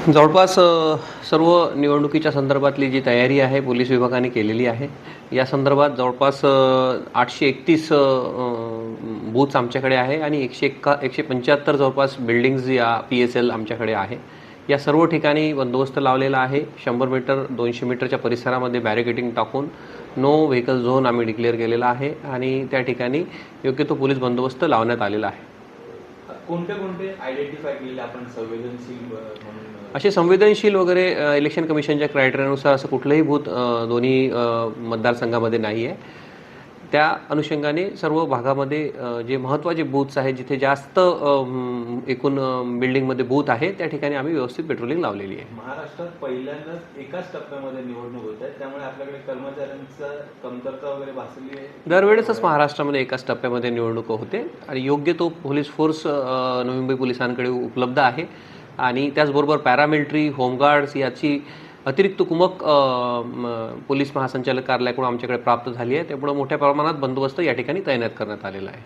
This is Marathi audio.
जवळपास सर्व निवडणुकीच्या संदर्भातली जी तयारी आहे पोलीस विभागाने केलेली आहे. या संदर्भात जवळपास 831 बूथ्स आमच्याकडे आहे आणि 175 जवळपास बिल्डिंग्ज या PSL आमच्याकडे आहे. या सर्व ठिकाणी बंदोबस्त लावलेला आहे. 100 मीटर 200 मीटरच्या परिसरामध्ये बॅरिकेडिंग टाकून नो व्हेकल झोन आम्ही डिक्लेअर केलेला आहे आणि त्या ठिकाणी योग्य तो पोलीस बंदोबस्त लावण्यात आलेला आहे. कोणते कोणते आयडेंटिफाय केलेले आपण संवेदनशील म्हणून असे संवेदनशील वगैरे इलेक्शन कमिशनच्या क्रायटेरियानुसार असं कुठलंही बूथ दोन्ही मतदारसंघामध्ये नाही आहे. त्या अनुषंगाने सर्व भागामध्ये जे महत्त्वाचे बूथ्स आहेत जिथे जास्त एकूण बिल्डिंगमध्ये बूथ आहे त्या ठिकाणी आम्ही व्यवस्थित पेट्रोलिंग लावलेली आहे. महाराष्ट्रात पहिल्यांदाच एकाच टप्प्यामध्ये निवडणूक होत आहे, त्यामुळे आपल्याकडे कर्मचाऱ्यांचा कमतरता वगैरे भासली आहे. दरवेळेसच महाराष्ट्रामध्ये एकाच टप्प्यामध्ये निवडणूक होते आणि योग्य तो पोलीस फोर्स नवी मुंबई पोलिसांकडे उपलब्ध आहे आणि त्याचबरोबर पॅरामिलिटरी होमगार्ड्स याची अतिरिक्त कुमक पोलीस महासंचालक कार्यालयाकडून आमच्याकडे प्राप्त झाली आहे. त्यामुळे मोठ्या प्रमाणात बंदोबस्त या ठिकाणी तैनात करण्यात आलेला आहे.